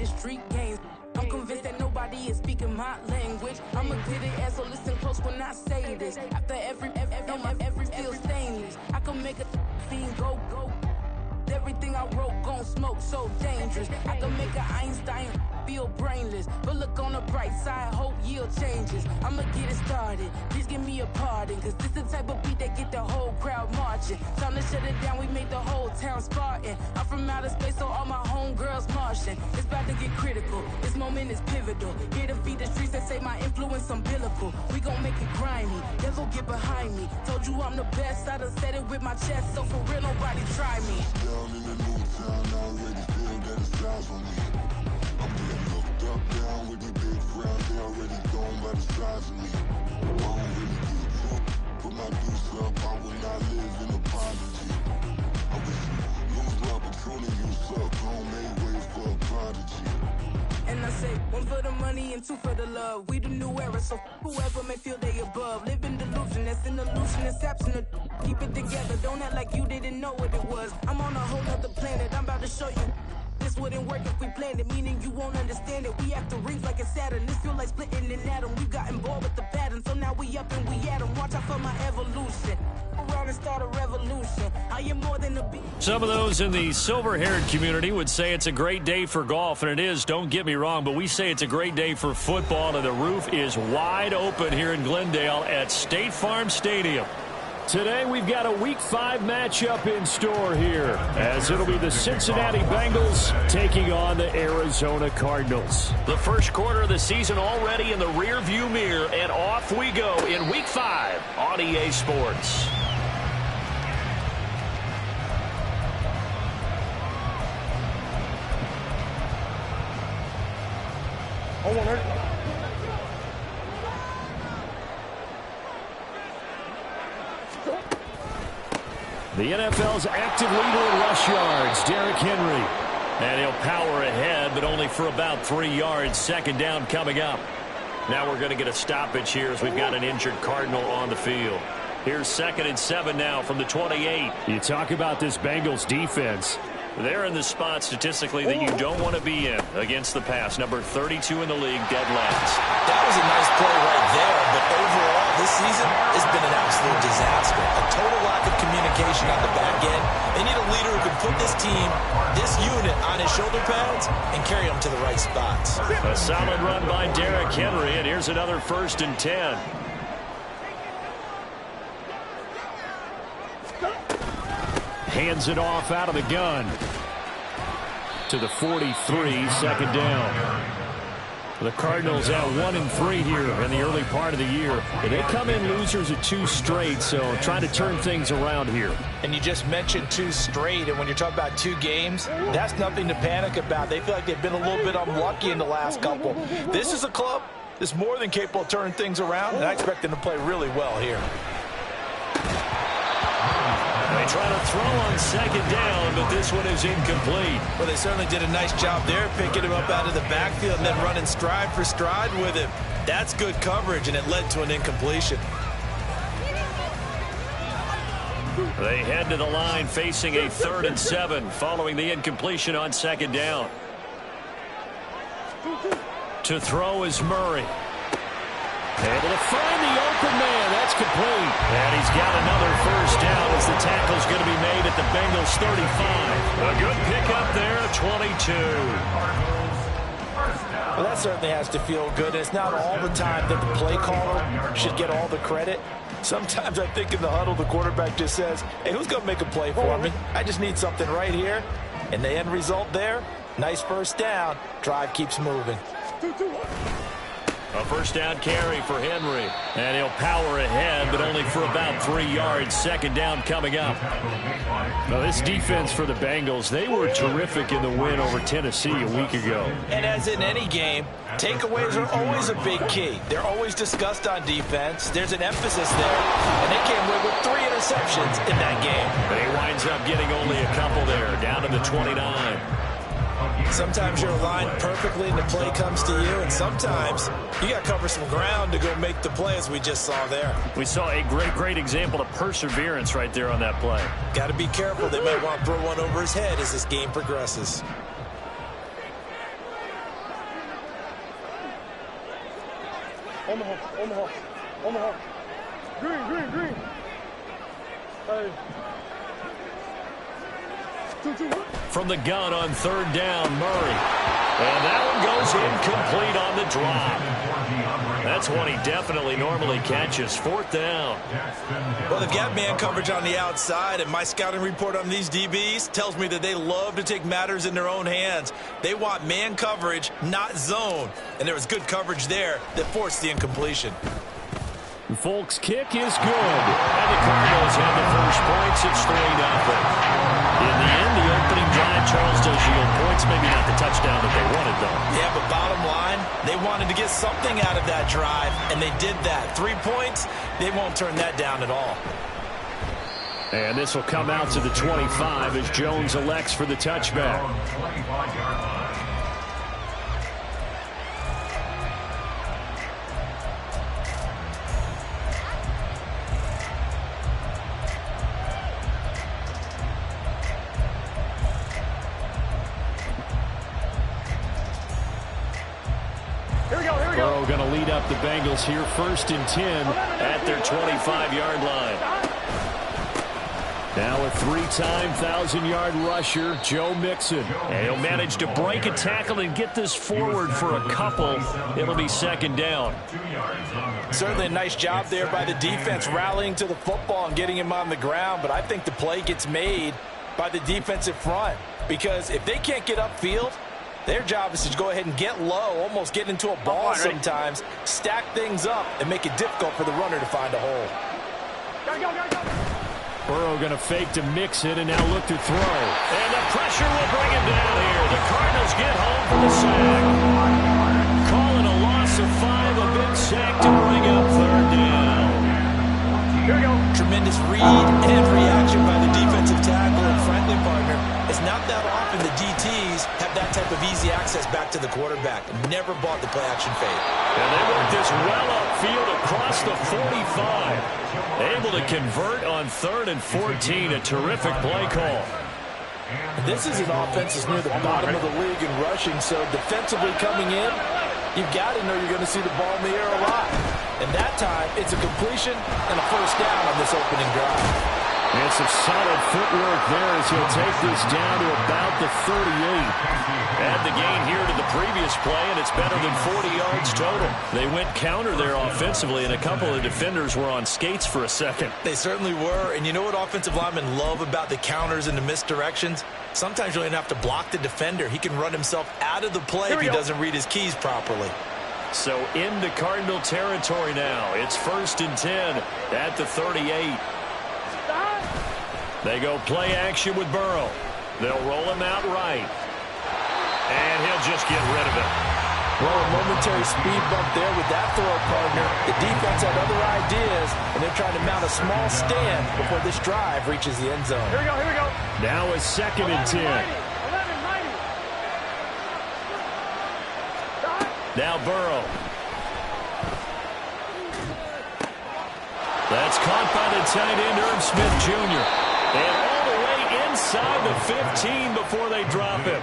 the street games. I'm convinced that nobody is speaking my language. I'ma get it, so listen close when I say this. After every feel stainless, I can make a scene go. Everything I wrote gon' smoke, so dangerous. I can make an Einstein feel brainless. But look on the bright side, hope yield changes. I'ma get it started, please give me a pardon. Cause this the type of beat that get the whole crowd marching. Time to shut it down, we made the whole town Spartan. I'm from outer space, so all my homegirls Martian. It's about to get critical, this moment is pivotal. Here to feed the streets that say my influence umbilical. We gon' make it grimy, never get behind me. Told you I'm the best, I done said it with my chest. So for real, nobody try me. Down in the new town, I already feel that it's time for me. I'm getting looked up, down with the big crowd, they already gone by the size of me. I don't really give a fuck, put my deuce up, I will not live in apology. I wish you lose the opportunity, you suck, don't make way for a prodigy. And I say, one for the money and two for the love. We the new era, so whoever may feel they above. Live in delusion, that's an illusion, that's absent. Keep it together, don't act like you didn't know what it was. I'm on a whole nother planet, I'm about to show you. This wouldn't work if we planned it, meaning you won't understand it. We have to rings like a Saturn, this feel like splitting an atom. We got involved with the pattern, so now we up and we at 'em. Watch out for my evolution. Around and start a revolution. I am more than a beat. Some of those in the silver-haired community would say it's a great day for golf, and it is, don't get me wrong, but we say it's a great day for football, and the roof is wide open here in Glendale at State Farm Stadium. Today we've got a Week 5 matchup in store here, as it'll be the Cincinnati Bengals taking on the Arizona Cardinals. The first quarter of the season already in the rearview mirror, and off we go in Week 5 on EA Sports. Hold on, The NFL's active leader in rush yards, Derrick Henry. And he'll power ahead, but only for about 3 yards. Second down coming up. Now we're going to get a stoppage here as we've got an injured Cardinal on the field. Here's 2nd and 7 now from the 28. You talk about this Bengals defense. They're in the spot statistically that you don't want to be in against the pass. Number 32 in the league, dead last. That was a nice play right there, but overall this season has been an absolute disaster. A total lack of communication on the back end. They need a leader who can put this team, this unit, on his shoulder pads and carry them to the right spots. A solid run by Derrick Henry, and here's another 1st and 10. Hands it off out of the gun to the 43, 2nd down. The Cardinals at 1-3 here in the early part of the year. They come in losers of 2 straight, so trying to turn things around here. And you just mentioned 2 straight, and when you're talking about 2 games, that's nothing to panic about. They feel like they've been a little bit unlucky in the last couple. This is a club that's more than capable of turning things around, and I expect them to play really well here. They try to throw on 2nd down, but this one is incomplete. Well, they certainly did a nice job there, picking him up out of the backfield and then running stride for stride with him. That's good coverage, and it led to an incompletion. They head to the line facing a 3rd and 7 following the incompletion on 2nd down. To throw is Murray. Able to find the open man. That's complete. And he's got another 1st down as the tackle's going to be made at the Bengals 35. A good pickup there, 22. Well, that certainly has to feel good. It's not all the time that the play caller should get all the credit. Sometimes I think in the huddle, the quarterback just says, hey, who's going to make a play for me? I just need something right here. And the end result there, nice 1st down. Drive keeps moving. A 1st down carry for Henry. And he'll power ahead, but only for about 3 yards. 2nd down coming up. Now, this defense for the Bengals, they were terrific in the win over Tennessee a week ago. And as in any game, takeaways are always a big key. They're always discussed on defense. There's an emphasis there. And they came away with 3 interceptions in that game. But he winds up getting only a couple there, down to the 29. Sometimes you're aligned perfectly and the play comes to you, and sometimes you got to cover some ground to go make the play, as we just saw there. We saw a great example of perseverance right there on that play. Got to be careful. They might want to throw one over his head as this game progresses. Green. Hey. From the gun on third down, Murray. And that one goes incomplete on the drop. That's one he definitely normally catches. Fourth down. Well, they've got man coverage on the outside, and my scouting report on these DBs tells me that they love to take matters in their own hands. They want man coverage, not zone. And there was good coverage there that forced the incompletion. Folk's kick is good. And the Cardinals have the first points. It's 3-0. In the end, the opening drive, Charles does yield points. Maybe not the touchdown that they wanted, though. Yeah, but bottom line, they wanted to get something out of that drive, and they did that. 3 points, they won't turn that down at all. And this will come out to the 25 as Jones elects for the touchback. Burrow going to lead up the Bengals here, 1st and 10 at their 25-yard line. Now a 3-time 1,000-yard rusher, Joe Mixon. And he'll manage to break a tackle and get this forward for a couple. It'll be 2nd down. Certainly a nice job there by the defense rallying to the football and getting him on the ground, but I think the play gets made by the defensive front, because if they can't get upfield, their job is to go ahead and get low, almost get into a ball sometimes, stack things up, and make it difficult for the runner to find a hole. Burrow going to fake to Mixon and now look to throw. And the pressure will bring him down here. The Cardinals get home for the sack. Calling a loss of 5, a big sack to bring up 3rd down. Here we go. Tremendous read and reaction by the defensive tackle and friendly partner. It's not that often the DTs have that type of easy access back to the quarterback. Never bought the play-action fade. And they worked this well upfield across the 45. Able to convert on 3rd and 14. A terrific play call. This is an offense that's near the bottom of the league in rushing, so defensively coming in, you've got to know you're going to see the ball in the air a lot. And that time, it's a completion and a 1st down on this opening drive. And some solid footwork there as he'll take this down to about the 38. Add the gain here to the previous play, and it's better than 40 yards total. They went counter there offensively, and a couple of defenders were on skates for a second. They certainly were, and you know what offensive linemen love about the counters and the misdirections? Sometimes you don't even have to block the defender. He can run himself out of the play if he doesn't read his keys properly. So into Cardinal territory now. It's 1st and 10 at the 38. They go play action with Burrow. They'll roll him out right. And he'll just get rid of it. Well, a momentary speed bump there with that throw partner. The defense had other ideas, and they're trying to mount a small stand before this drive reaches the end zone. Here we go. Now it's 2nd and 10. Now Burrow. That's caught by the tight end, Herb Smith Jr. And all the way inside the 15 before they drop him.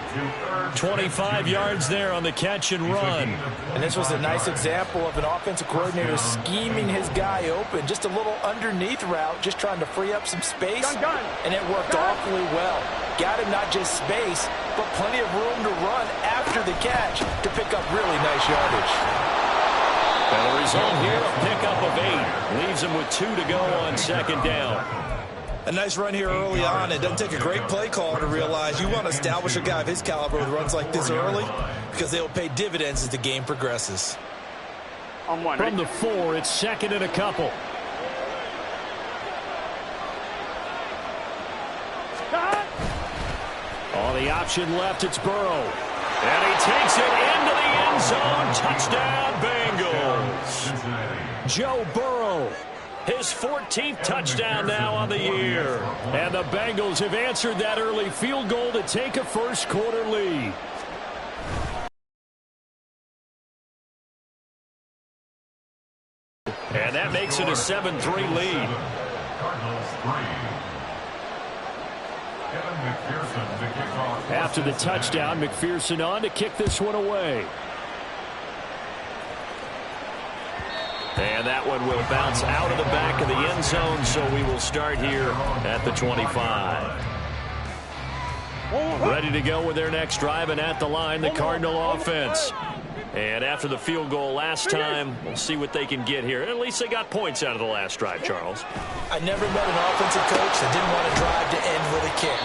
25 yards there on the catch and run. And this was a nice example of an offensive coordinator scheming his guy open. Just a little underneath route, just trying to free up some space. And it worked awfully well. Got him not just space, but plenty of room to run after the catch to pick up really nice yardage. And the result here, a pickup of 8. Leaves him with 2 to go on 2nd down. A nice run here early on. It doesn't take a great play caller to realize you want to establish a guy of his caliber with runs like this early, because they will pay dividends as the game progresses. From the 4, it's 2nd and a couple. On the option left, it's Burrow. And he takes it into the end zone. Touchdown, Bengals. Joe Burrow. His 14th touchdown now on the year. And the Bengals have answered that early field goal to take a first-quarter lead. And that makes it a 7-3 lead. After the touchdown, McPherson on to kick this one away. And that one will bounce out of the back of the end zone, so we will start here at the 25. Ready to go with their next drive, and at the line, the Cardinal offense. And after the field goal last time, we'll see what they can get here. At least they got points out of the last drive, Charles. I never met an offensive coach that didn't want to drive to end with a kick.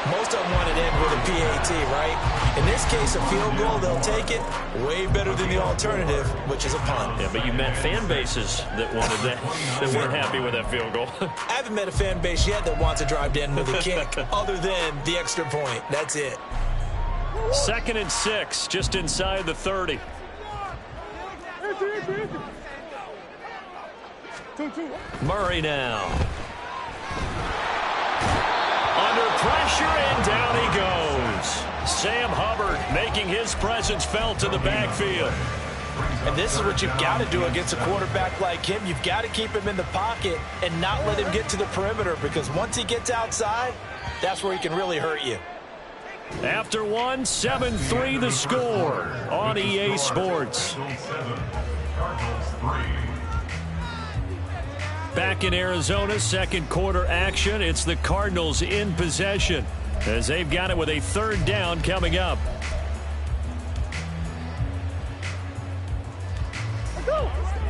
Most of them want to end with a PAT, right? In this case, a field goal, they'll take it. Way better than the alternative, which is a punt. Yeah, but you met fan bases that wanted that, that weren't happy with that field goal. I haven't met a fan base yet that wants to drive to end with a kick, other than the extra point. That's it. 2nd and 6, just inside the 30. Murray now. Under pressure, and down he goes. Sam Hubbard making his presence felt in the backfield. And this is what you've got to do against a quarterback like him. You've got to keep him in the pocket and not let him get to the perimeter, because once he gets outside, that's where he can really hurt you. After 7-3 the score on EA Sports. Back in Arizona, 2nd quarter action. It's the Cardinals in possession as they've got it with a 3rd down coming up.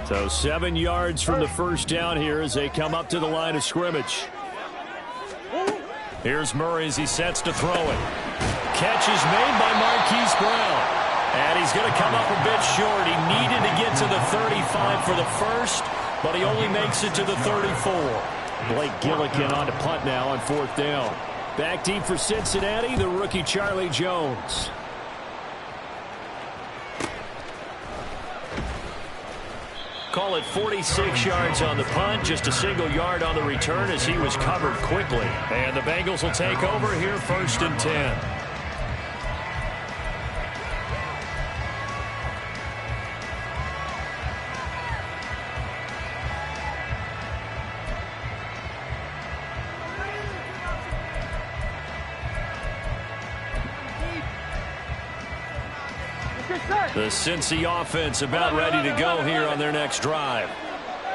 So 7 yards from the 1st down here as they come up to the line of scrimmage. Here's Murray as he sets to throw it. Catch is made by Marquise Brown. And he's going to come up a bit short. He needed to get to the 35 for the first, but he only makes it to the 34. Blake Gillikin on to punt now on 4th down. Back deep for Cincinnati, the rookie Charlie Jones. Call it 46 yards on the punt, just a single yard on the return as he was covered quickly. And the Bengals will take over here, 1st and 10. The Cincy offense about ready to go here on their next drive.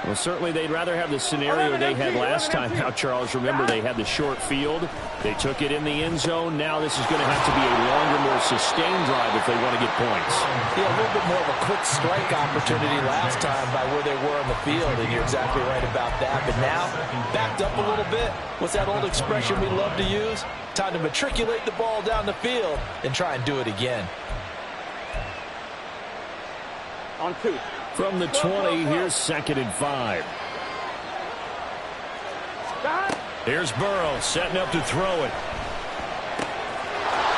Well, certainly they'd rather have the scenario they had last time. Now, Charles, remember they had the short field. They took it in the end zone. Now this is going to have to be a longer, more sustained drive if they want to get points. Yeah, a little bit more of a quick strike opportunity last time by where they were on the field, and you're exactly right about that. But now, backed up a little bit. What's that old expression we love to use? Time to matriculate the ball down the field and try and do it again. On 2. From the 20, here's 2nd and 5. Here's Burrow setting up to throw it.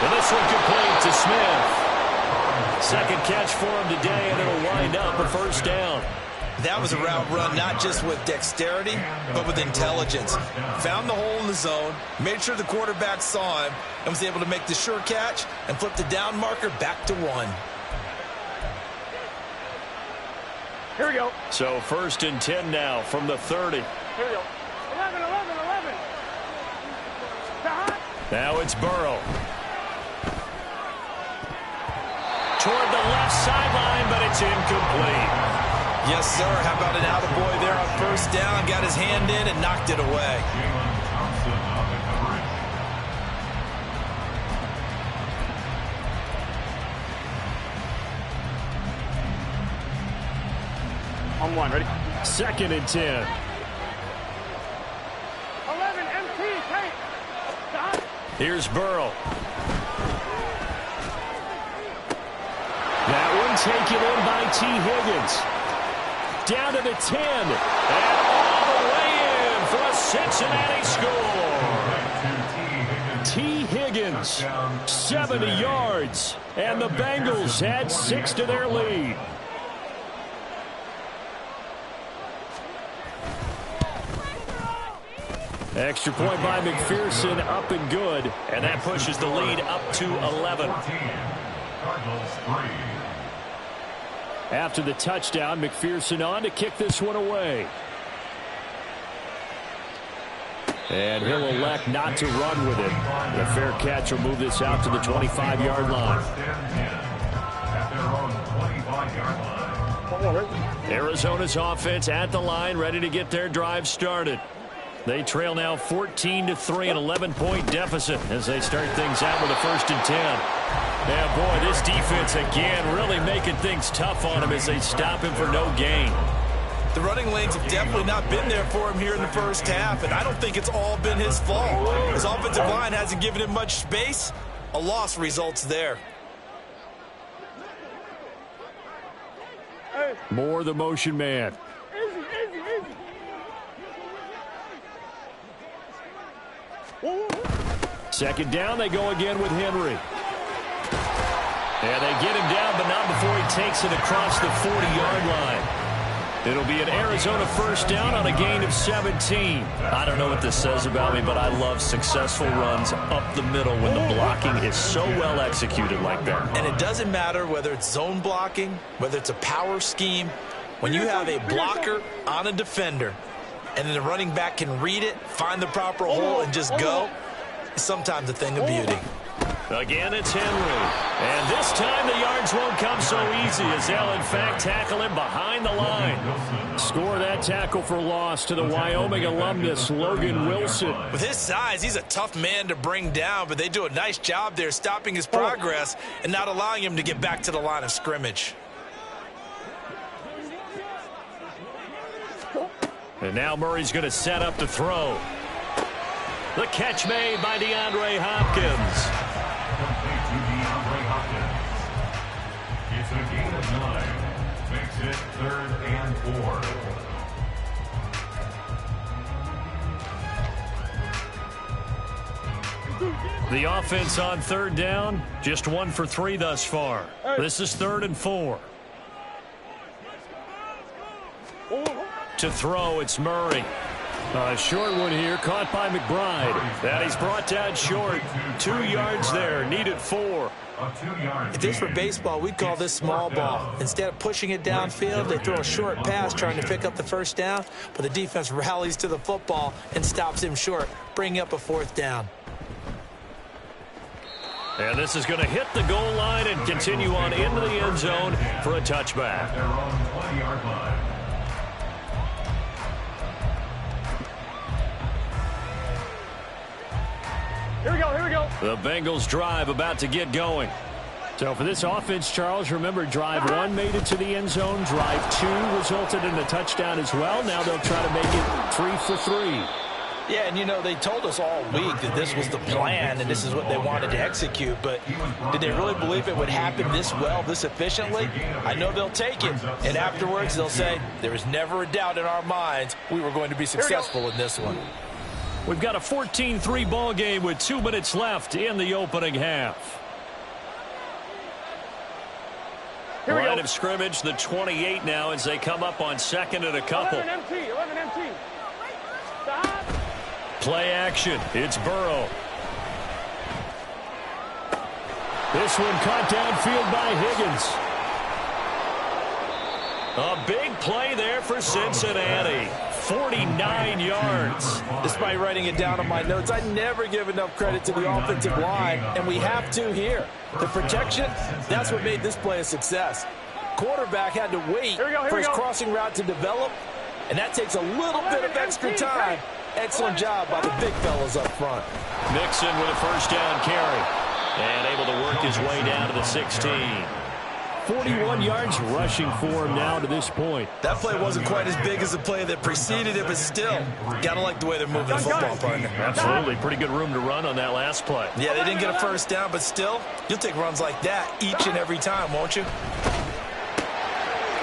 And this one complete to Smith. 2nd catch for him today, and it'll wind up a 1st down. That was a route run not just with dexterity, but with intelligence. Found the hole in the zone, made sure the quarterback saw him, and was able to make the sure catch and flip the down marker back to 1. Here we go. So 1st and 10 now from the 30. Here we go. 11. Now it's Burrow. Toward the left sideline, but it's incomplete. Yes, sir. How about an attaboy there on 1st down? Got his hand in and knocked it away. On 1, ready? 2nd and 10. 11, MT, take. Stop. Here's Burrow. That one taken in by T. Higgins. Down to the 10. And all the way in for a Cincinnati score. T. Higgins, 70 yards. And the Bengals add 6 to their lead. Extra point by McPherson, up and good. And that pushes the lead up to 11. After the touchdown, McPherson on to kick this one away. And he'll elect not to run with it. The fair catch will move this out to the 25-yard line. Arizona's offense at the line, ready to get their drive started. They trail now 14-3, an 11-point deficit as they start things out with a 1st and 10. Yeah, boy, this defense again really making things tough on him as they stop him for no gain. The running lanes have definitely not been there for him here in the first half, and I don't think it's all been his fault. His offensive line hasn't given him much space. A loss results there. Moore, the motion man. Second down, they go again with Henry. And they get him down, but not before he takes it across the 40-yard line. It'll be an Arizona 1st down on a gain of 17. I don't know what this says about me, but I love successful runs up the middle when the blocking is so well executed like that. And it doesn't matter whether it's zone blocking, whether it's a power scheme. When you have a blocker on a defender, and then the running back can read it, find the proper hole, and just go, it's sometimes a thing of beauty. Again, it's Henry. And this time the yards won't come so easy as they'll, in fact, tackle him behind the line. Score that tackle for loss to the Wyoming alumnus, Logan Wilson. With his size, he's a tough man to bring down, but they do a nice job there stopping his progress and not allowing him to get back to the line of scrimmage. And now Murray's going to set up to throw. The catch made by DeAndre Hopkins. It's a gain of 9. Makes it 3rd and 4. The offense on 3rd down, just 1 for 3 thus far. This is 3rd and 4. To throw, it's Murray. A short one here, caught by McBride. That he's brought down short. 2 yards there, needed 4. If this were baseball, we'd call this small ball. Instead of pushing it downfield, they throw a short pass trying to pick up the 1st down, but the defense rallies to the football and stops him short, bringing up a 4th down. And this is going to hit the goal line and continue on into the end zone for a touchback. Their own 20-yard line. Here we go, here we go. The Bengals drive about to get going. So for this offense, Charles, remember drive 1 made it to the end zone. Drive 2 resulted in a touchdown as well. Now they'll try to make it 3 for 3. Yeah, and you know, they told us all week that this was the plan and this is what they wanted to execute, but did they really believe it would happen this well, this efficiently? I know they'll take it, and afterwards they'll say, there was never a doubt in our minds we were going to be successful in this one. We've got a 14-3 ball game with 2 minutes left in the opening half. Line of scrimmage, the 28 now as they come up on 2nd and a couple. 11 empty. Stop. Play action. It's Burrow. This one caught downfield by Higgins. A big play there for Cincinnati. 49 yards. Despite writing it down on my notes, I never give enough credit to the offensive line, and we have to here. The protection, that's what made this play a success. Quarterback had to wait for his crossing route to develop, and that takes a little bit of extra time. Excellent job by the big fellas up front. Mixon with a 1st down carry, and able to work his way down to the 16. 41 yards rushing for him now to this point. That play wasn't quite as big as the play that preceded it, but still, gotta like the way they're moving the football, partner. Absolutely. Pretty good room to run on that last play. Yeah, they didn't get a 1st down, but still, you'll take runs like that each and every time, won't you?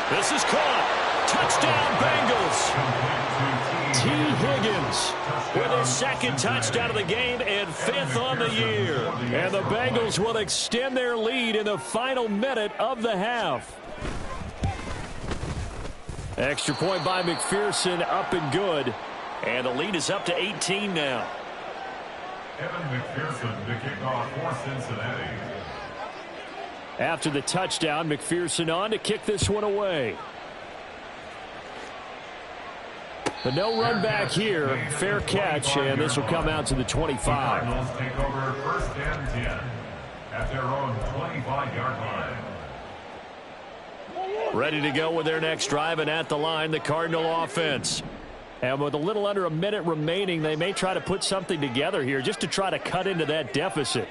This is caught. Touchdown, Bengals. T. Higgins with his 2nd touchdown of the game and 5th on the year. And the Bengals will extend their lead in the final minute of the half. Extra point by McPherson, up and good. And the lead is up to 18 now. Evan McPherson to kick off for Cincinnati. After the touchdown, McPherson on to kick this one away. But no run back here. Fair catch, and this will come out to the 25. The Cardinals take over 1st and 10 at their own 25-yard line. Ready to go with their next drive, and at the line, the Cardinal offense. And with a little under a minute remaining, they may try to put something together here just to try to cut into that deficit.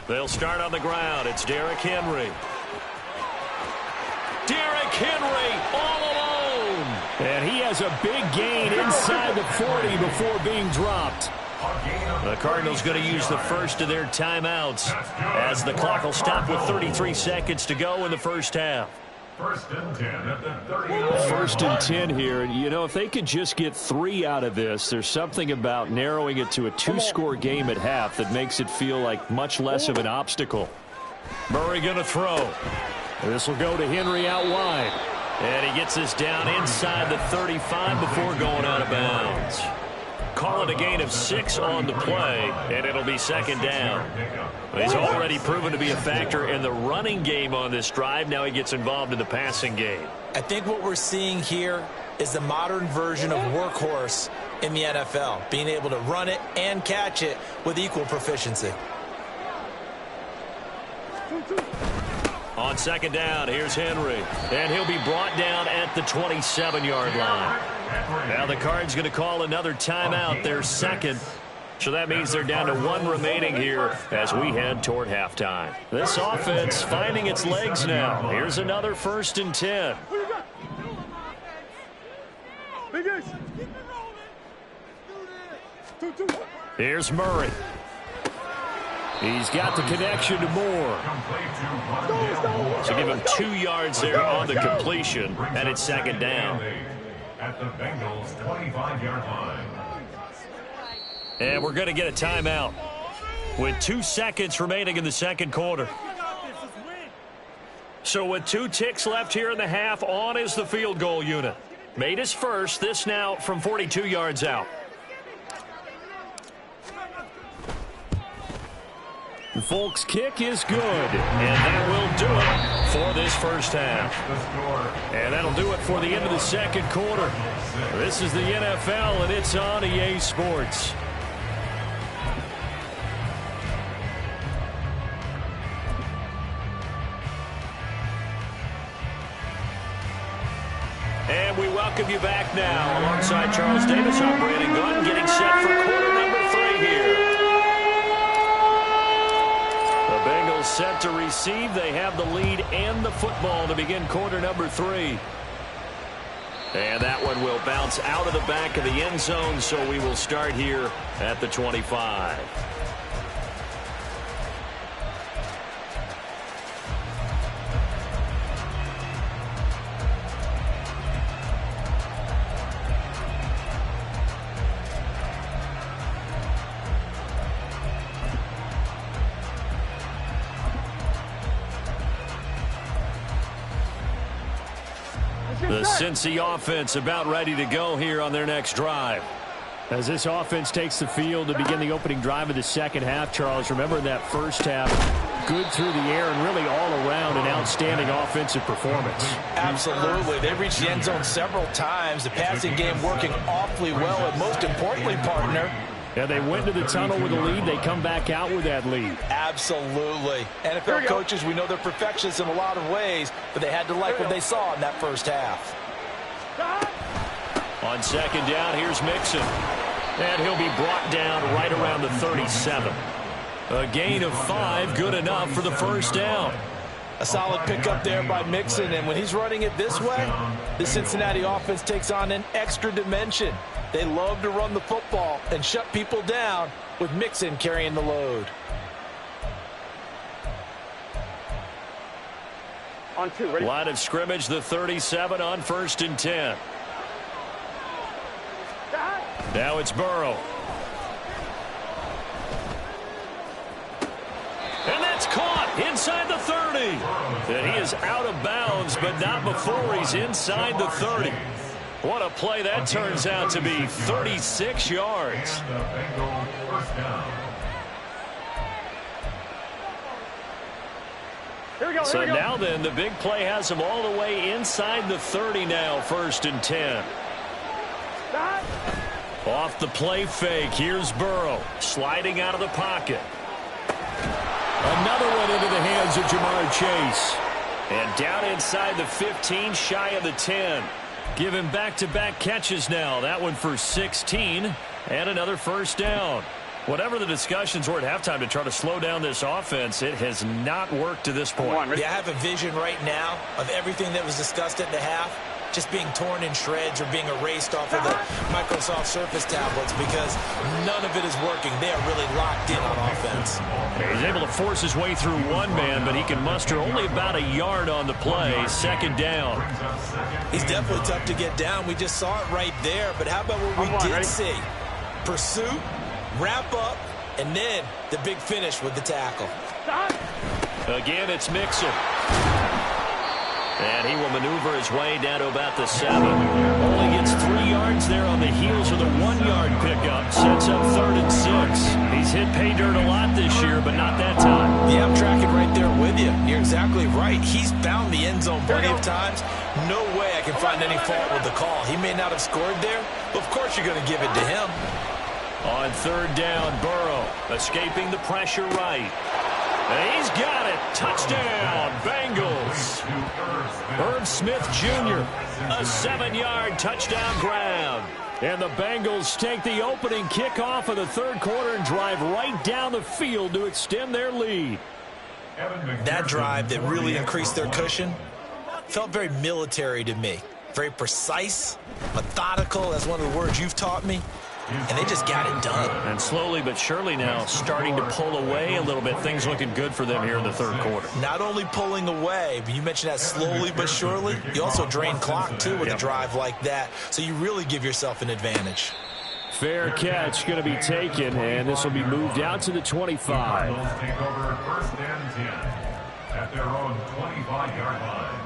They'll start on the ground. It's Derrick Henry. Derrick Henry all alone. And he has a big gain inside the 40 before being dropped. The Cardinals going to use the first of their timeouts as the clock will stop with 33 seconds to go in the first half. First and 10 at the 30. First and 10 here. And, you know, if they could just get 3 out of this, there's something about narrowing it to a 2-score game at half that makes it feel like much less of an obstacle. Murray going to throw. This will go to Henry out wide. And he gets this down inside the 35 before going out of bounds. Call it a gain of 6 on the play, and it'll be second down. He's already proven to be a factor in the running game on this drive. Now he gets involved in the passing game. I think what we're seeing here is the modern version of workhorse in the NFL, being able to run it and catch it with equal proficiency. On second down, here's Henry, and he'll be brought down at the 27-yard line. Now the Cards going to call another timeout, their second. So that means they're down to 1 remaining here as we head toward halftime. This offense finding its legs now. Here's another first and 10. Here's Murray. He's got the connection to Moore. So give him 2 yards there on the completion, and it's second down. At the Bengals 25-yard line. And we're going to get a timeout with 2 seconds remaining in the second quarter. So with 2 ticks left here in the half, on is the field goal unit. Made his first, this now from 42 yards out. The Folks kick is good, and that will do it for this first half. And that'll do it for the end of the second quarter. This is the NFL, and it's on EA Sports. And we welcome you back now. Alongside Charles Davis, I'm Brandon Gunn, getting set for quarter number 3 here. The Bengals set to receive. They have the lead and the football to begin quarter number 3. And that one will bounce out of the back of the end zone, so we will start here at the 25. The Cincy offense about ready to go here on their next drive. As this offense takes the field to begin the opening drive of the second half, Charles, remember in that first half, good through the air and really all around an outstanding offensive performance. Absolutely. They reached the end zone several times. The passing game working awfully well, and most importantly, partner, yeah, they went to the tunnel with a lead. They come back out with that lead. Absolutely. NFL coaches, we know they're perfectionists in a lot of ways, but they had to like what they saw in that first half. On second down, here's Mixon. And he'll be brought down right around the 37. A gain of 5, good enough for the first down. A solid pickup there by Mixon, and when he's running it this way, the Cincinnati offense takes on an extra dimension. They love to run the football and shut people down with Mixon carrying the load. On 2, ready? Line of scrimmage, the 37 on first and 10. Now it's Burrow. And that's caught inside the 30. And he is out of bounds, but not before he's inside the 30. What a play that turns out to be, 36 yards. And the Bengals first down. Here we go, So now then, the big play has him all the way inside the 30 now, first and 10. Off the play fake, here's Burrow, sliding out of the pocket. Another one into the hands of Jamar Chase. And down inside the 15, shy of the 10. Giving back-to-back catches now. That one for 16 and another first down. Whatever the discussions were at halftime to try to slow down this offense, it has not worked to this point. Yeah, I have a vision right now of everything that was discussed at the half just being torn in shreds or being erased off of the Microsoft Surface tablets because none of it is working. They are really locked in on offense. He's able to force his way through one man, but he can muster only about a yard on the play. Second down. He's definitely tough to get down. We just saw it right there. But how about what we did see? Pursuit, wrap up, and then the big finish with the tackle. Again, it's Mixon. And he will maneuver his way down to about the 7. Only gets 3 yards there on the heels of the 1-yard pickup. Sets up 3rd and 6. He's hit pay dirt a lot this year, but not that time. Yeah, I'm tracking right there with you. You're exactly right. He's found the end zone plenty of times. No way I can find any fault with the call. He may not have scored there, but of course you're going to give it to him. On 3rd down, Burrow escaping the pressure right. And he's got it. Touchdown, Bengals. Herb Smith Jr., a 7-yard touchdown grab. And the Bengals take the opening kickoff of the 3rd quarter and drive right down the field to extend their lead. That drive that really increased their cushion felt very military to me. Very precise, methodical. That's one of the words you've taught me. And they just got it done. And slowly but surely now starting to pull away a little bit. Things looking good for them here in the 3rd quarter. Not only pulling away, but you mentioned that slowly but surely. You also drain clock, too, with a drive like that. So you really give yourself an advantage. Fair catch going to be taken, and this will be moved out to the 25. Cardinals take over 1st and 10 at their own 25-yard line.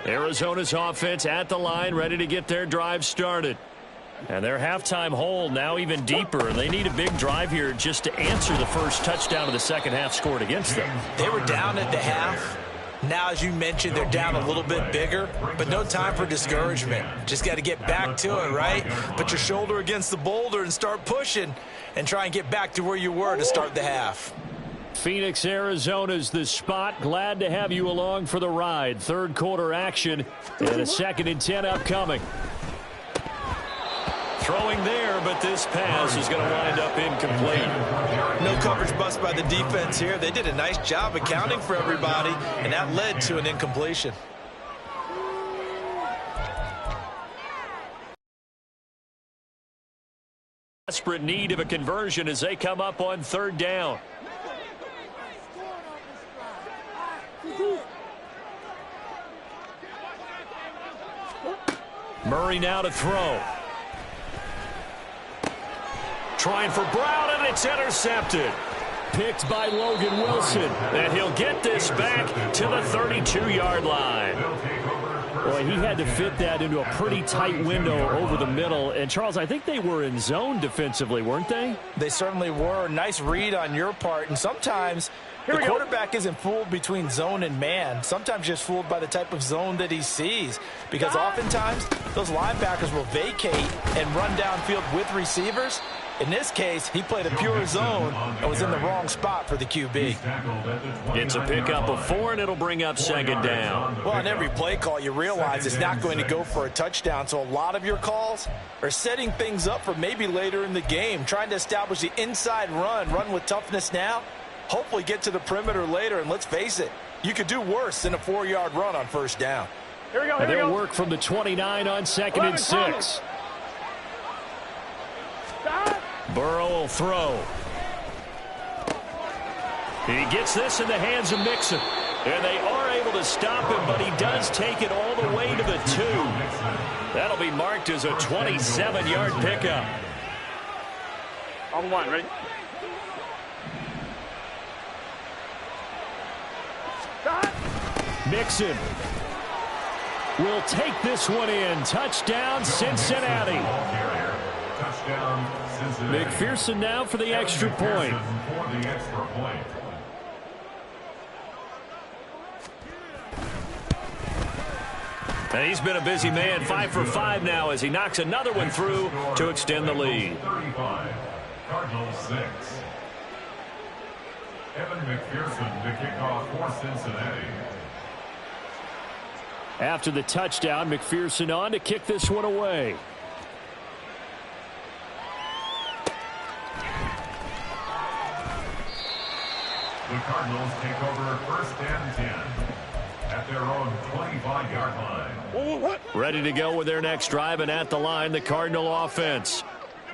Arizona's offense at the line, ready to get their drive started. And their halftime hole now even deeper. They need a big drive here just to answer the first touchdown of the second half scored against them. They were down at the half. Now, as you mentioned, they're down a little bit bigger, but no time for discouragement. Just got to get back to it, right? Put your shoulder against the boulder and start pushing and try and get back to where you were to start the half. Phoenix, Arizona's the spot. Glad to have you along for the ride. 3rd quarter action and a 2nd and 10 upcoming. Throwing there, but this pass is going to wind up incomplete. No coverage bust by the defense here. They did a nice job accounting for everybody, and that led to an incompletion. Desperate need of a conversion as they come up on 3rd down. Murray now to throw. Trying for Brown, and it's intercepted. Picked by Logan Wilson, and he'll get this back to the 32-yard line. Boy, he had to fit that into a pretty tight window over the middle. And, Charles, I think they were in zone defensively, weren't they? They certainly were. Nice read on your part. And sometimes the quarterback isn't fooled between zone and man. Sometimes just fooled by the type of zone that he sees. Because oftentimes those linebackers will vacate and run downfield with receivers. In this case, he played a pure zone and was in the wrong spot for the QB. It's a pickup of 4, and it'll bring up 2nd down. Well, on every play call, you realize it's not going to go for a touchdown. So a lot of your calls are setting things up for maybe later in the game, trying to establish the inside run with toughness now, hopefully get to the perimeter later. And let's face it, you could do worse than a 4-yard run on 1st down. Here we go. They'll work from the 29 on 2nd and 6. Burrow will throw. He gets this in the hands of Mixon. And they are able to stop him, but he does take it all the way to the 2. That'll be marked as a 27-yard pickup. On 1, ready? Mixon will take this one in. Touchdown, Cincinnati. McPherson now for the extra point. And he's been a busy man, 5 for 5 now as he knocks another one through to extend the lead. Cardinals 6. Evan McPherson to kick off for Cincinnati. After the touchdown, McPherson on to kick this one away. The Cardinals take over 1st and 10 at their own 25-yard line. Ready to go with their next drive, and at the line, the Cardinal offense.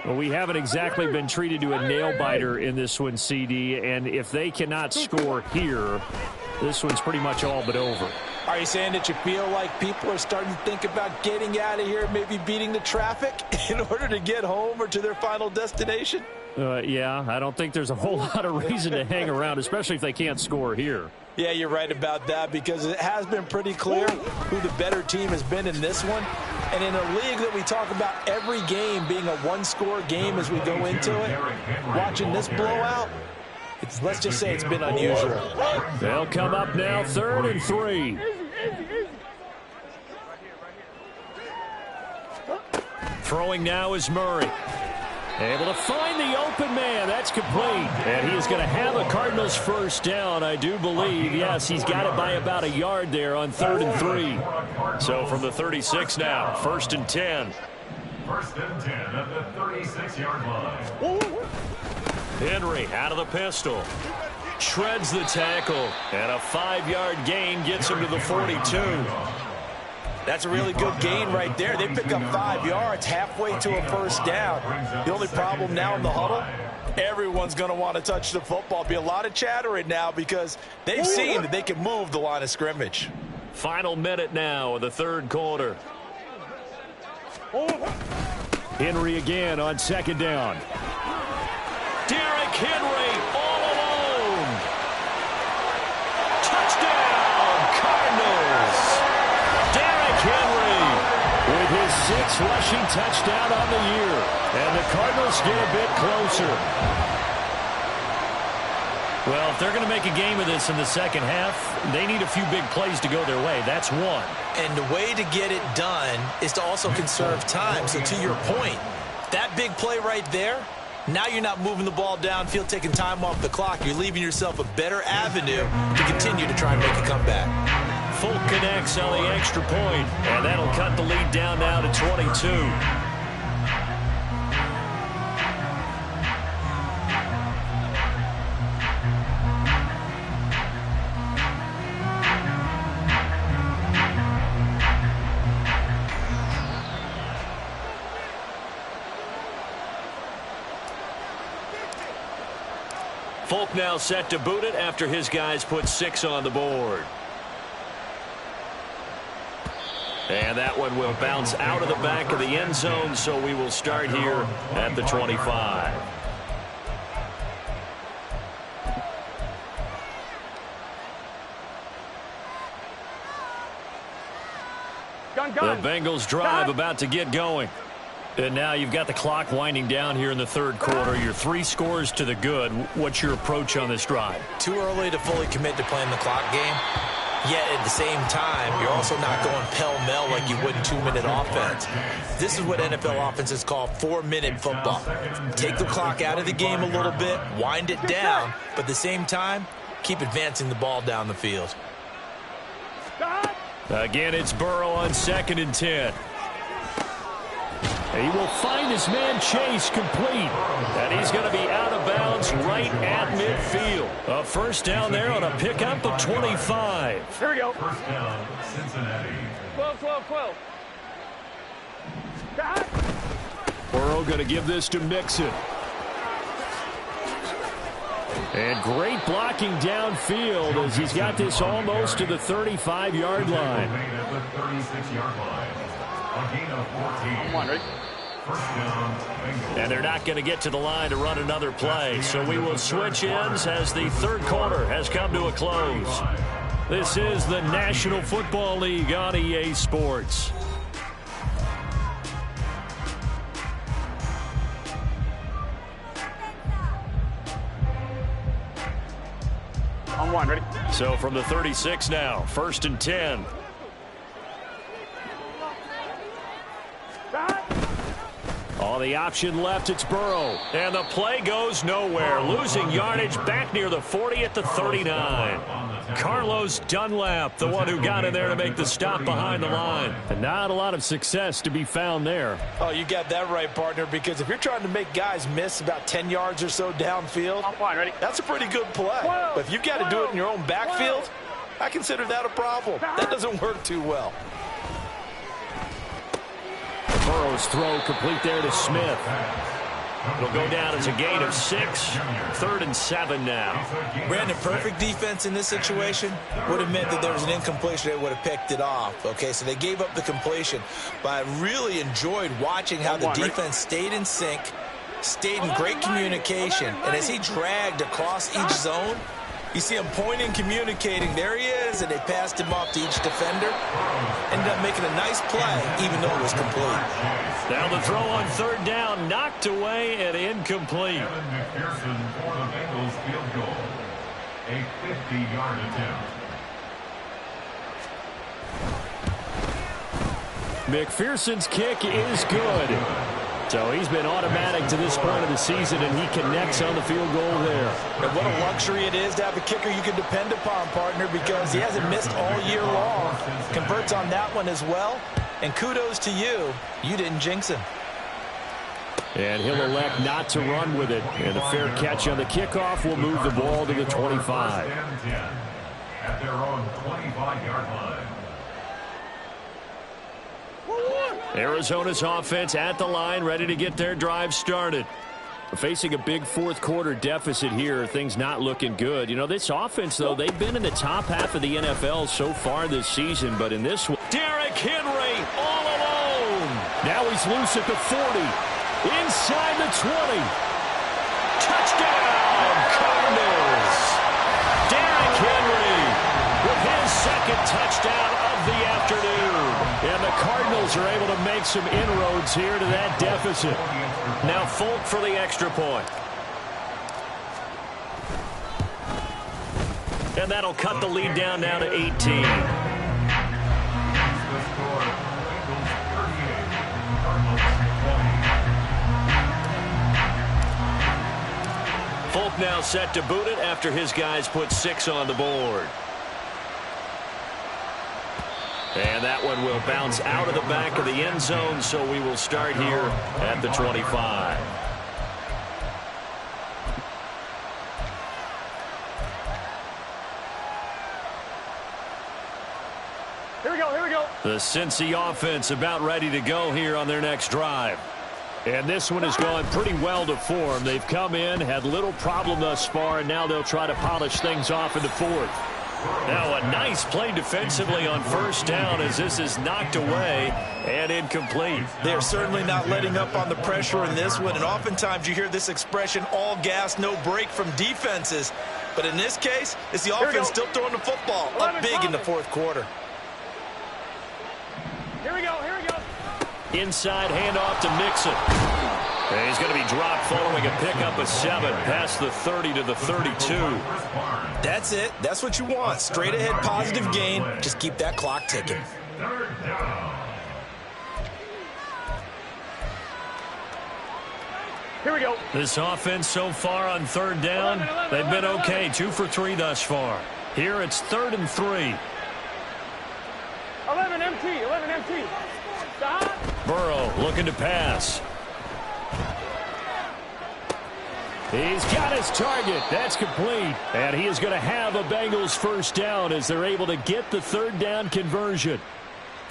Well, we haven't exactly been treated to a nail-biter in this one, CD, and if they cannot score here, this one's pretty much all but over. Are you saying that you feel like people are starting to think about getting out of here, maybe beating the traffic in order to get home or to their final destination? Yeah, I don't think there's a whole lot of reason to hang around, especially if they can't score here. Yeah, you're right about that, because it has been pretty clear who the better team has been in this one. And in a league that we talk about every game being a one-score game as we go into it, watching this blowout, let's just say it's been unusual. They'll come up now, 3rd and 3. Throwing now is Murray. Able to find the open man. That's complete. And he is going to have a Cardinals first down, I do believe. Yes, he's got it by about a yard there on 3rd and 3. So from the 36 now, 1st and 10. 1st and 10 at the 36-yard line. Henry out of the pistol. Shreds the tackle. And a 5-yard gain gets him to the 42. That's a really good gain right there. They pick up 5 yards halfway to a first down. The only problem now in the huddle, everyone's going to want to touch the football. Be a lot of chattering now because they've seen that they can move the line of scrimmage. Final minute now of the 3rd quarter. Henry again on 2nd down. Derrick Henry all alone. Touchdown, Cardinals. Henry with his 6th rushing touchdown on the year. And the Cardinals get a bit closer. Well, if they're going to make a game of this in the second half, they need a few big plays to go their way. That's one. And the way to get it done is to also conserve time. So to your point, that big play right there, now you're not moving the ball downfield, taking time off the clock. You're leaving yourself a better avenue to continue to try and make a comeback. Folk connects on the extra point, and that'll cut the lead down now to 22. Folk now set to boot it after his guys put 6 on the board. And that one will bounce out of the back of the end zone, so we will start here at the 25. The Bengals drive about to get going. And now you've got the clock winding down here in the 3rd quarter. You're 3 scores to the good. What's your approach on this drive? Too early to fully commit to playing the clock game. Yet at the same time, you're also not going pell-mell like you would in 2-minute offense. This is what NFL offenses call 4-minute football. Take the clock out of the game a little bit, wind it down, but at the same time, keep advancing the ball down the field. Again, it's Burrow on 2nd and 10. He will find his man Chase complete. And he's going to be out of bounds right at midfield. A first down there on a pickup of 25. Here we go. First down, Cincinnati. 12. Burrow going to give this to Mixon. And great blocking downfield as he's got this almost to the 35-yard line. At the 36-yard line. A gain of 14. Come on, Rick. First down, Bengals. And they're not going to get to the line to run another play. So we will switch ends as the 3rd quarter has come to a close. This is the National Football League on EA Sports. On 1, ready? So from the 36 now, 1st and 10. On the option left, it's Burrow. And the play goes nowhere. Losing yardage back near the 40 at the 39. Carlos Dunlap, the one who got in there to make the stop behind the line. And not a lot of success to be found there. Oh, you got that right, partner, because if you're trying to make guys miss about 10 yards or so downfield, that's a pretty good play. But if you've got to do it in your own backfield, I consider that a problem. That doesn't work too well. Burrow's throw complete there to Smith. It'll go down as a gain of 6. 3rd and 7 now. Brandon, perfect defense in this situation would have meant that there was an incompletion. They would have picked it off. Okay, so they gave up the completion. But I really enjoyed watching how the defense stayed in sync, stayed in great communication. And as he dragged across each zone, you see him pointing, communicating. There he is, and they passed him off to each defender. Ended up making a nice play, even though it was complete. Now the throw on 3rd down, knocked away and incomplete. Kevin McPherson for the Bengals field goal. A 50-yard attempt. McPherson's kick is good. So he's been automatic to this point of the season, and he connects on the field goal there. And what a luxury it is to have a kicker you can depend upon, partner, because he hasn't missed all year long. Converts on that one as well. And kudos to you. You didn't jinx him. And he'll elect not to run with it. And the fair catch on the kickoff will move the ball to the 25. At their own 25-yard line. Arizona's offense at the line, ready to get their drive started. Facing a big fourth-quarter deficit here, things not looking good. You know, this offense, though, they've been in the top half of the NFL so far this season, but in this one, Derrick Henry all alone. Now he's loose at the 40, inside the 20. Touchdown, Cardinals. Derrick Henry with his second touchdown of the afternoon. And the Cardinals are able to make some inroads here to that deficit. Now Folk for the extra point. And that'll cut the lead down now to 18. Folk now set to boot it after his guys put 6 on the board. And that one will bounce out of the back of the end zone, so we will start here at the 25. Here we go. The Cincy offense about ready to go here on their next drive. And this one has gone pretty well to form. They've come in, had little problem thus far, and now they'll try to polish things off in the 4th. Now a nice play defensively on 1st down as this is knocked away and incomplete. They're certainly not letting up on the pressure in this one, and oftentimes you hear this expression, all gas, no break from defenses. But in this case, it's the offense still throwing the football up big in the 4th quarter. Here we go. Inside handoff to Mixon. And he's going to be dropped following a pickup of 7 past the 30 to the 32. That's it. That's what you want. Straight ahead positive gain. Just keep that clock ticking. 3rd down. Here we go. This offense so far on 3rd down, they've been okay. 2 for 3 thus far. Here it's 3rd and 3. 11 empty. Stop. Burrow looking to pass. He's got his target. That's complete. And he is going to have a Bengals 1st down as they're able to get the 3rd down conversion.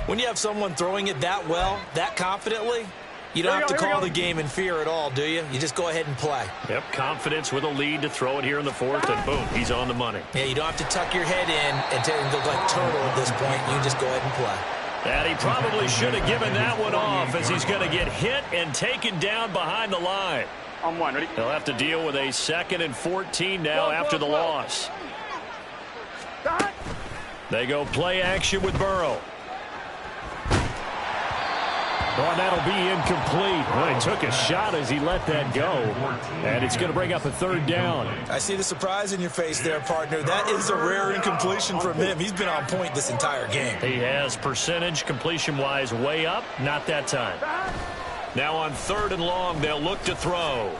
When you have someone throwing it that well, that confidently, you don't have to call the game in fear at all, do you? You just go ahead and play. Yep, confidence with a lead to throw it here in the 4th, and boom, he's on the money. Yeah, you don't have to tuck your head in and look like turtle at this point. You just go ahead and play. And he probably should have given that one off as he's going to get hit and taken down behind the line. On 1, ready? He'll have to deal with a 2nd and 14 now after the loss. They go play action with Burrow. Oh, and that'll be incomplete. Well, he took a shot as he let that go. And it's going to bring up a 3rd down. I see the surprise in your face there, partner. That is a rare incompletion from him. He's been on point this entire game. He has percentage completion-wise way up. Not that time. Now on 3rd and long, they'll look to throw.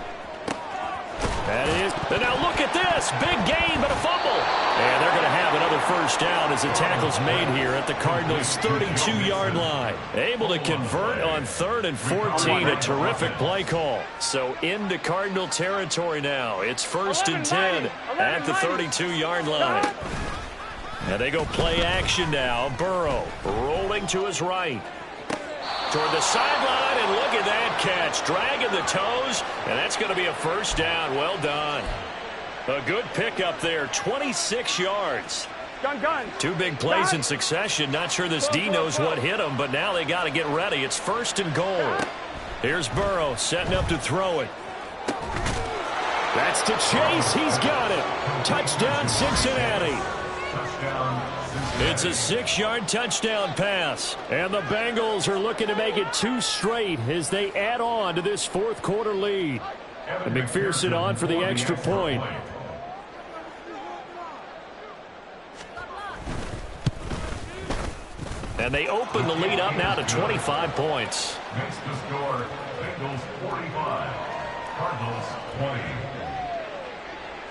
That is. And now look at this. Big gain, but a fumble. And they're going to have another first down as the tackle's made here at the Cardinals' 32-yard line. Able to convert on 3rd and 14. A terrific play call. So into Cardinal territory now. It's 1st and 10 at the 32-yard line. And they go play action now. Burrow rolling to his right. Toward the sideline, and look at that catch. Dragging the toes, and that's going to be a first down. Well done. A good pickup there, 26 yards. Gun. 2 big plays in succession. Not sure this D knows what hit him, but now they got to get ready. It's 1st and goal. Here's Burrow setting up to throw it. That's to Chase. He's got it. Touchdown, Cincinnati. It's a 6-yard touchdown pass. And the Bengals are looking to make it 2 straight as they add on to this 4th quarter lead. And McPherson on for the extra point. And they open the lead up now to 25 points. Makes the score Bengals 45, Cardinals 20.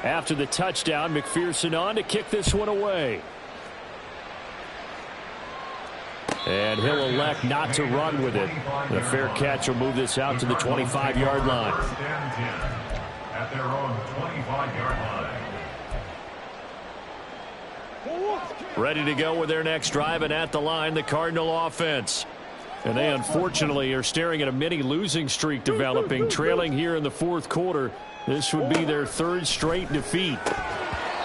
After the touchdown, McPherson on to kick this one away. And he'll elect not to run with it. The fair catch will move this out to the 25-yard line. First and 10 at their own 25-yard line. Ready to go with their next drive, and at the line, the Cardinal offense. And they unfortunately are staring at a mini losing streak developing, trailing here in the 4th quarter. This would be their 3rd straight defeat.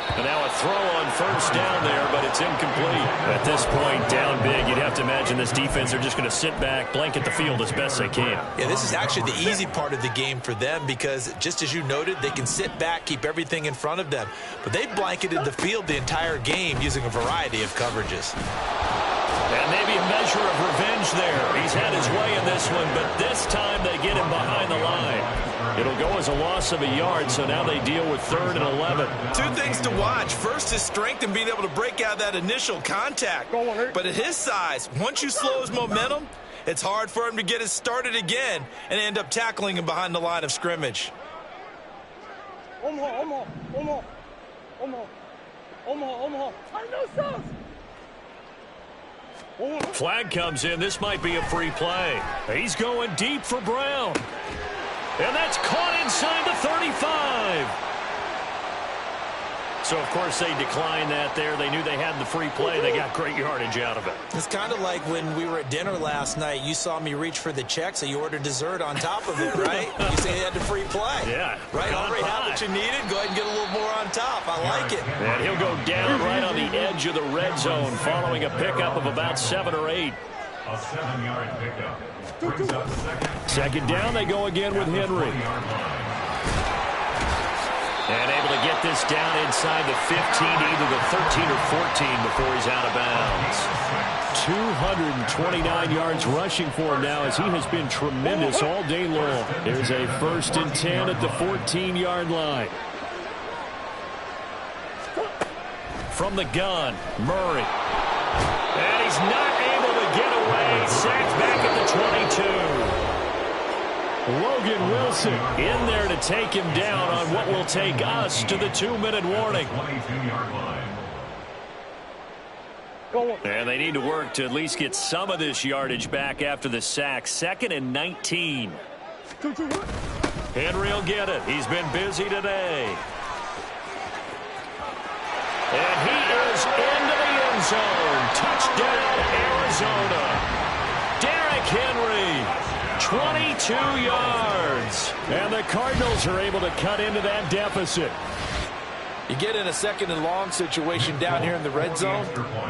And now a throw on 1st down there, but it's incomplete. At this point, down big, you'd have to imagine this defense are just going to sit back, blanket the field as best they can. Yeah, this is actually the easy part of the game for them because, just as you noted, they can sit back, keep everything in front of them. But they've blanketed the field the entire game using a variety of coverages. And maybe a measure of revenge there. He's had his way in this one, but this time they get him behind the line. It'll go as a loss of a yard, so now they deal with 3rd and 11. 2 things to watch. First, his strength and being able to break out that initial contact. But at his size, once you slow his momentum, it's hard for him to get it started again and end up tackling him behind the line of scrimmage. Flag comes in. This might be a free play. He's going deep for Brown. And that's caught inside the 35. So, of course, they declined that there. They knew they had the free play. They got great yardage out of it. It's kind of like when we were at dinner last night. You saw me reach for the check, so you ordered dessert on top of it, right? You say you had the free play. Yeah. Right, already had what you needed. Go ahead and get a little more on top. I like it. And he'll go down right on the edge of the red zone following a pickup of about 7 or 8. A 7-yard pickup. Brings up Second down, they go again with Henry. And able to get this down inside the 15, either the 13 or 14 before he's out of bounds. 229 yards rushing for him now as he has been tremendous all day long. There's a 1st and 10 at the 14-yard line. From the gun, Murray. And he's not able to get away. Sacked back at the 22. Logan Wilson in there to take him down on what will take us to the 2-minute warning. 22-yard line. And they need to work to at least get some of this yardage back after the sack. 2nd and 19. Henry will get it. He's been busy today. And he is into the end zone. Touchdown, Arizona. Derrick Henry. 22 yards. And the Cardinals are able to cut into that deficit. You get in a 2nd and long situation down here in the red zone.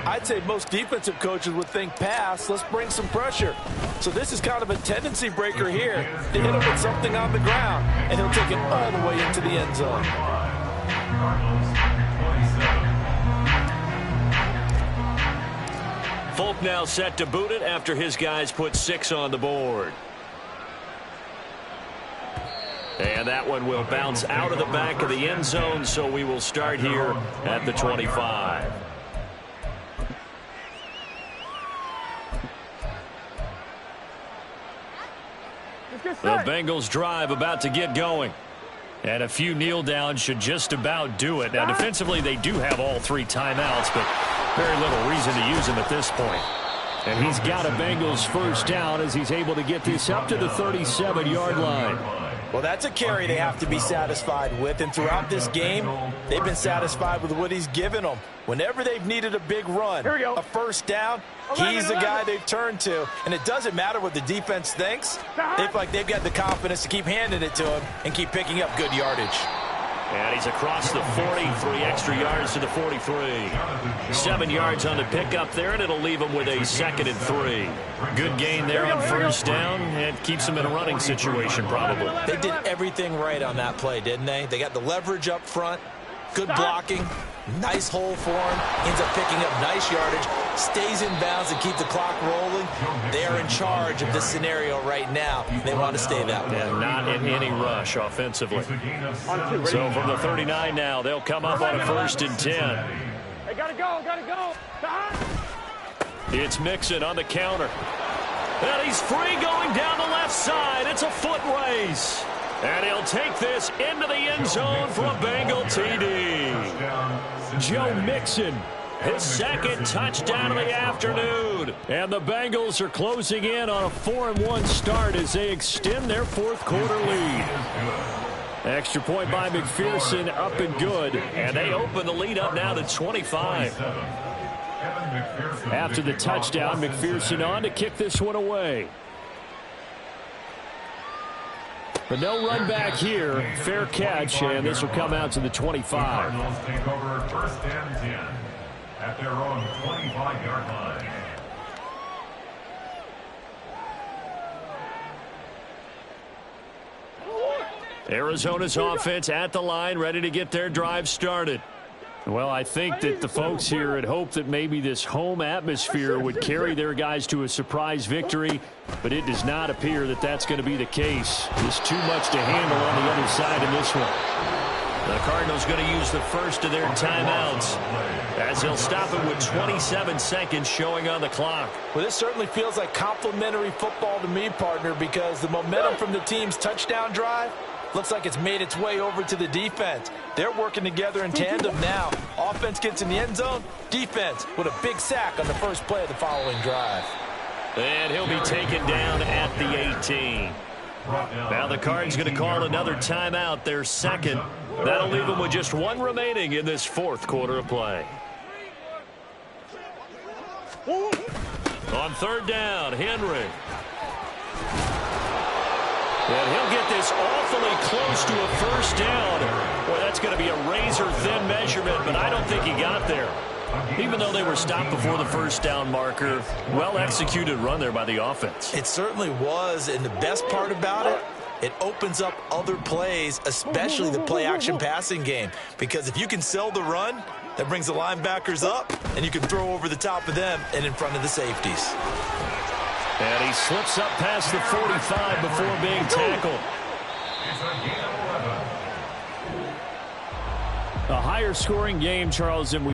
I'd say most defensive coaches would think pass. Let's bring some pressure. So this is kind of a tendency breaker here to hit him with something on the ground. And he'll take it all the way into the end zone. Folk now set to boot it after his guys put 6 on the board. And that one will bounce out of the back of the end zone, so we will start here at the 25. The Bengals drive about to get going. And a few kneel downs should just about do it. Now, defensively, they do have all 3 timeouts, but very little reason to use them at this point. And he's got a Bengals first down as he's able to get this up to the 37-yard line. Well, that's a carry they have to be satisfied with, and throughout this game, they've been satisfied with what he's given them. Whenever they've needed a big run, a first down, he's the guy they've turned to. And it doesn't matter what the defense thinks. They feel like they've got the confidence to keep handing it to him and keep picking up good yardage. And he's across the 40, 3 extra yards to the 43. 7 yards on the pickup there, and it'll leave him with a 2nd and 3. Good gain there on first down, and keeps him in a running situation probably. They did everything right on that play, didn't they? They got the leverage up front, good blocking, nice hole for him, ends up picking up nice yardage, stays in bounds and keep the clock rolling. They are in charge of this scenario right now. They want to stay that way. And not in any rush offensively. So from the 39 now, they'll come up on a 1st and 10. Hey, gotta go. It's Mixon on the counter. And he's free going down the left side. It's a foot race. And he'll take this into the end zone for a Bengal TD. Joe Mixon, his 2nd touchdown of the afternoon. And the Bengals are closing in on a 4-1 start as they extend their 4th quarter lead. Extra point by McPherson, up and good. And they open the lead up now to 25. After the touchdown, McPherson on to kick this one away. But no run back here. Fair catch, and this will come out to the 25. Cardinals take over 1st and 10 at their own 25-yard line. Arizona's offense at the line, ready to get their drive started. Well, I think that the folks here had hoped that maybe this home atmosphere would carry their guys to a surprise victory, but it does not appear that that's going to be the case. Just too much to handle on the other side in this one. The Cardinals going to use the first of their timeouts as they'll stop it with 27 seconds showing on the clock. Well, this certainly feels like complimentary football to me, partner, because the momentum from the team's touchdown drive looks like it's made its way over to the defense. They're working together in tandem now. Offense gets in the end zone. Defense with a big sack on the first play of the following drive. And he'll be taken down at the 18. Now the Cards going to call another timeout, their 2nd. That'll leave them with just 1 remaining in this 4th quarter of play. On 3rd down, Henry. And he'll get this awfully close to a first down. Boy, that's going to be a razor-thin measurement, but I don't think he got there. Even though they were stopped before the first down marker, well-executed run there by the offense. It certainly was, and the best part about it, it opens up other plays, especially the play-action passing game. Because if you can sell the run, that brings the linebackers up, and you can throw over the top of them and in front of the safeties. And he slips up past the 45 before being tackled. A higher scoring game, Charles, than we